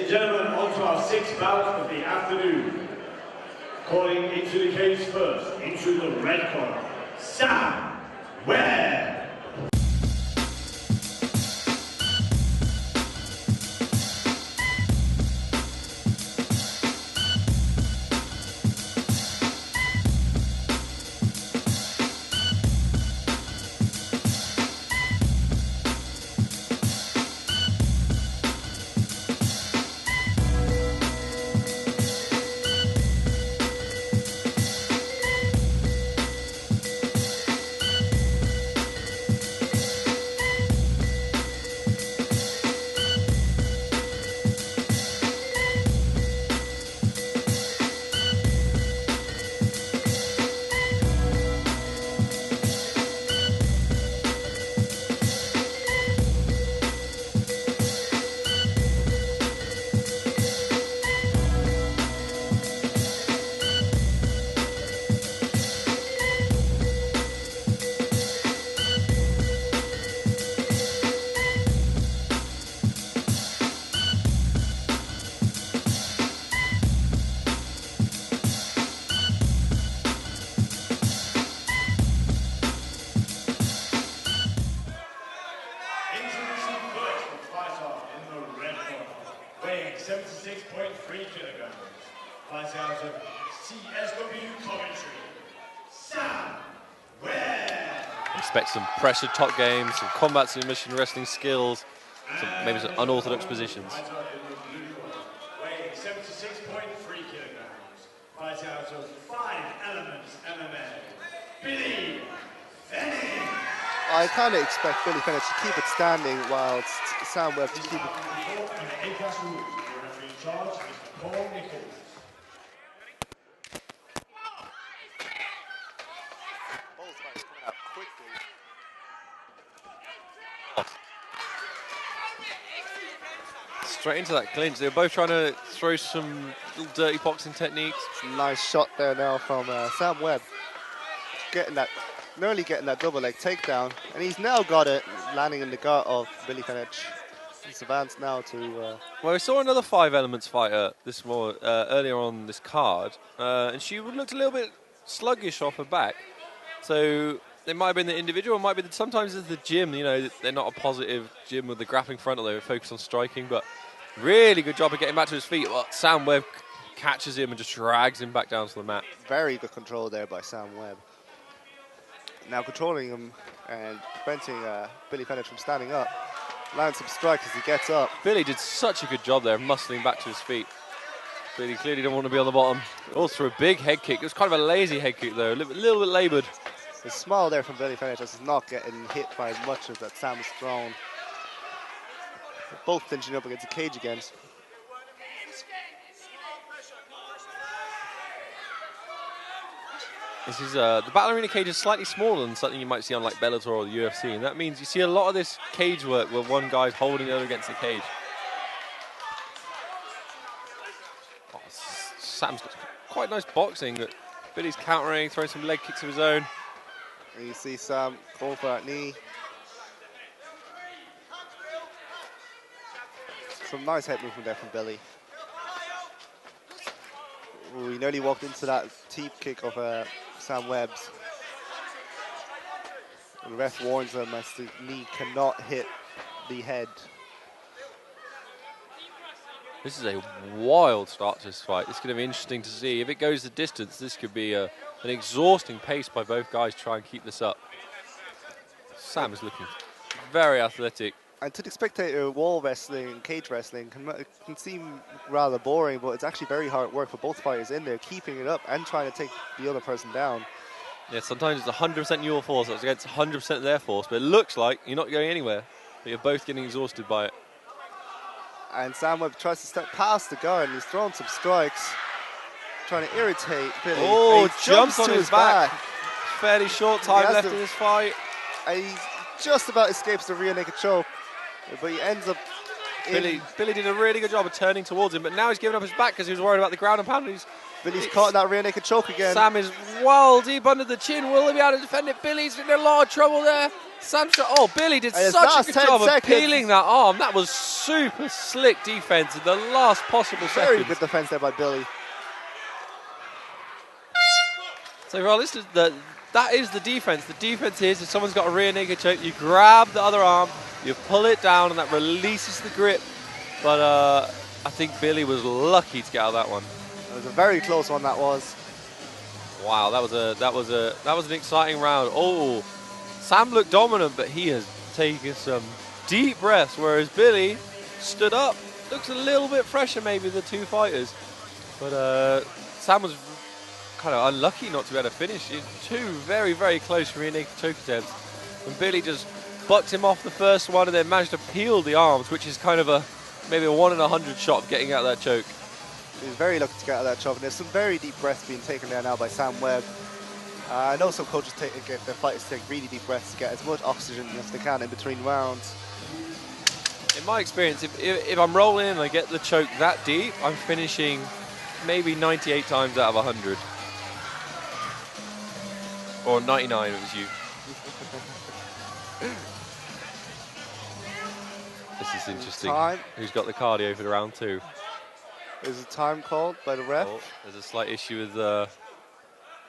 and gentlemen, on to our sixth bout of the afternoon. Calling into the cage first, into the red corner, Sam Webb. Weighing 76.3 kilograms, flies out of CSW Coventry, Sam Webb. Expect some pressure top game, some combat submission wrestling skills, maybe some unorthodox positions. Weighing 76.3 kilograms, flies out of 5 Elements MMA, Billy Fenech. I kind of expect Billy Fenech to keep it standing whilst Sam Webb to keep it. Straight into that clinch. They're both trying to throw some little dirty boxing techniques. Nice shot there now from Sam Webb. Nearly getting that double leg takedown, and he's now got it landing in the gut of Billy Fenech. He's advanced now to. Well, we saw another 5 Elements fighter this earlier on this card, and she looked a little bit sluggish off her back. So it might have been the individual, it might be that sometimes it's the gym. You know, they're not a positive gym with the grappling frontal. They focus on striking, but really good job of getting back to his feet. Well, Sam Webb catches him and just drags him back down to the mat. Very good control there by Sam Webb. Now controlling him and preventing Billy Fenech from standing up. Lands some strikes as he gets up. Billy did such a good job there, muscling back to his feet. Billy clearly didn't want to be on the bottom. Also a big head kick. It was kind of a lazy head kick though, a little bit laboured. It's small there from Billy Fenech as he's not getting hit by as much as that Sam has thrown. Both clinching up against the cage again. This is the Battle Arena cage is slightly smaller than something you might see on like Bellator or the UFC, and that means you see a lot of this cage work where one guy's holding the other against the cage. Oh, Sam's got quite nice boxing, but Billy's countering, throwing some leg kicks of his own. And you see Sam going for that knee. Some nice head movement there from Billy. Ooh, he nearly walked into that teep kick of Sam Webb's. The ref warns him as the knee cannot hit the head. This is a wild start to this fight. It's going to be interesting to see. If it goes the distance, this could be an exhausting pace by both guys to try and keep this up. Sam is looking very athletic. And to the spectator, wall wrestling, cage wrestling can seem rather boring, but it's actually very hard work for both fighters in there, keeping it up and trying to take the other person down. Yeah, sometimes it's 100% your force against 100% their force, but it looks like you're not going anywhere, but you're both getting exhausted by it. And Sam Webb tries to step past the guard, and he's throwing some strikes, trying to irritate Billy. Oh, jumps on his back. Fairly short time left in this fight. And he just about escapes the rear naked choke. But he ends up. Billy did a really good job of turning towards him, but now he's giving up his back because he was worried about the ground and pound. He's Billy's caught in that rear naked choke again. Sam is well deep under the chin. Will he be able to defend it? Billy's in a lot of trouble there. Sam's shot. Oh, Billy did such a good job of peeling that arm. That was super slick defense in the last possible seconds. Very good defense there by Billy. So, well, that is the defense. The defense is if someone's got a rear naked choke, you grab the other arm, you pull it down, and that releases the grip. But I think Billy was lucky to get out of that one. It was a very close one. That was. Wow, that was an exciting round. Oh, Sam looked dominant, but he has taken some deep breaths, whereas Billy stood up. Looks a little bit fresher, maybe, the two fighters. But Sam was kind of unlucky not to be able to finish in two very, very close rear naked choke attempts. And Billy just bucked him off the first one and then managed to peel the arms, which is kind of maybe a 1 in 100 shot of getting out of that choke. He was very lucky to get out of that choke. And there's some very deep breaths being taken there now by Sam Webb. I know some coaches get their fighters to take really deep breaths to get as much oxygen as they can in between rounds. In my experience, if I'm rolling and I get the choke that deep, I'm finishing maybe 98 times out of 100. Or 99 if it was you. This is interesting. Time. Who's got the cardio for the round 2? There's a time called by the ref. Oh, there's a slight issue with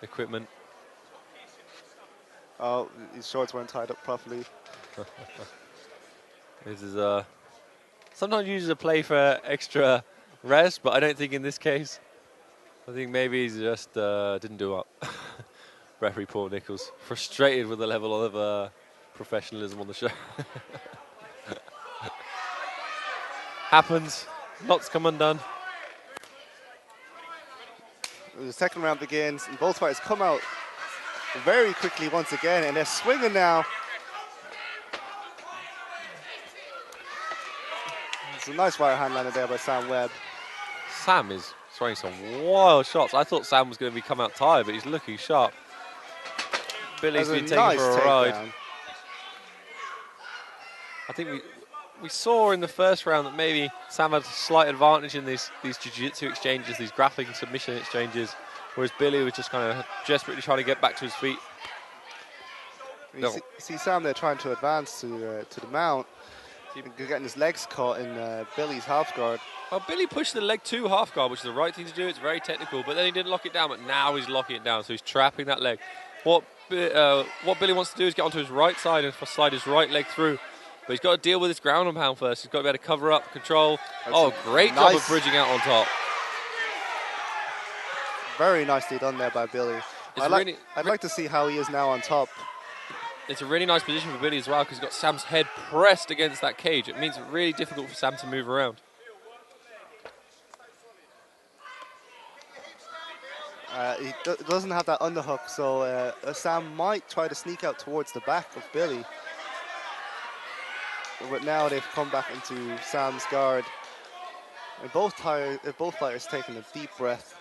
equipment. Oh, his shorts weren't tied up properly. This is sometimes used as a play for extra rest, but I don't think in this case. I think maybe he's just didn't do up. Referee Paul Nichols, frustrated with the level of professionalism on the show. Happens, lots come undone. The second round begins, and both fighters come out very quickly once again, and they're swinging now. It's a nice right hand landed there by Sam Webb. Sam is throwing some wild shots. I thought Sam was going to come out tired, but he's looking sharp. Billy's been taken for a ride. Down. I think we saw in the first round that maybe Sam had a slight advantage in these jiu-jitsu exchanges, these grappling submission exchanges, whereas Billy was just kind of desperately trying to get back to his feet. You see Sam there trying to advance to the mount, getting his legs caught in Billy's half guard. Well, Billy pushed the leg to half guard, which is the right thing to do. It's very technical, but then he didn't lock it down, but now he's locking it down, so he's trapping that leg. What Billy wants to do is get onto his right side and slide his right leg through. But he's got to deal with his ground and pound first. He's got to be able to cover up, control. Great job of bridging out on top. Very nicely done there by Billy. I'd like to see how he is now on top. It's a really nice position for Billy as well because he's got Sam's head pressed against that cage. It means it's really difficult for Sam to move around. He doesn't have that underhook, so Sam might try to sneak out towards the back of Billy. But now they've come back into Sam's guard. And both fighters taking a deep breath.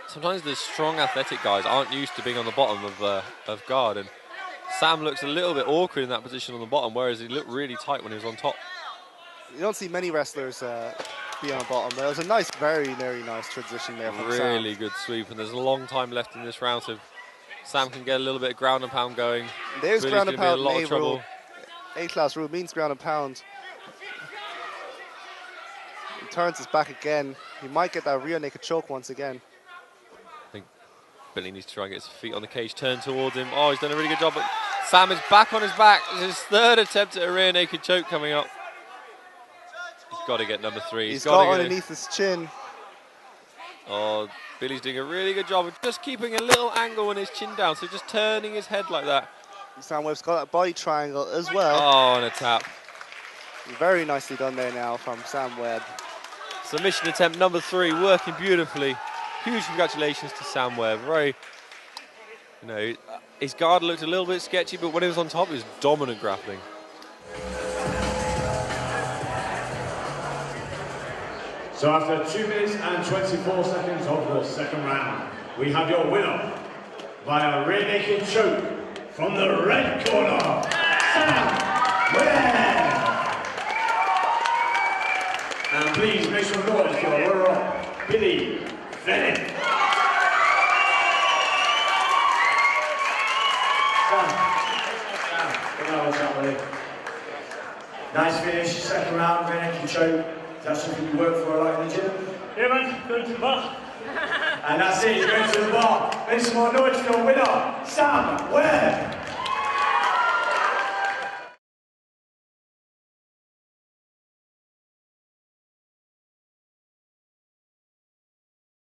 Sometimes the strong athletic guys aren't used to being on the bottom of guard, and Sam looks a little bit awkward in that position on the bottom, whereas he looked really tight when he was on top. You don't see many wrestlers be on the bottom, but it was a nice, very, very nice transition there from Sam. Really good sweep, and there's a long time left in this round, so Sam can get a little bit of ground and pound going. There's Billy's ground and pound. A lot of trouble. A-class rule means ground and pound. He turns his back again. He might get that rear naked choke once again. I think Billy needs to try and get his feet on the cage, turn towards him. Oh, he's done a really good job, but Sam is back on his back. It's his third attempt at a rear naked choke coming up. He's got to get number 3. He's got underneath his chin. Oh, Billy's doing a really good job of just keeping a little angle on his chin down, so just turning his head like that. Sam Webb's got that body triangle as well. Oh, and a tap. Very nicely done there now from Sam Webb. Submission attempt number 3, working beautifully. Huge congratulations to Sam Webb. Very, his guard looked a little bit sketchy, but when he was on top, he was dominant grappling. So after 2 minutes and 24 seconds of the second round, we have your winner via rear naked choke from the red corner, Sam Webb. And please make some noise for our runner-up, Billy Fenech. Nice finish, second round, Fenech, you choke. Is that something you work for a lot in the gym? Yeah, man, going to the bar. And that's it, he's going to the bar. Make some more noise for our winner, Sam Webb.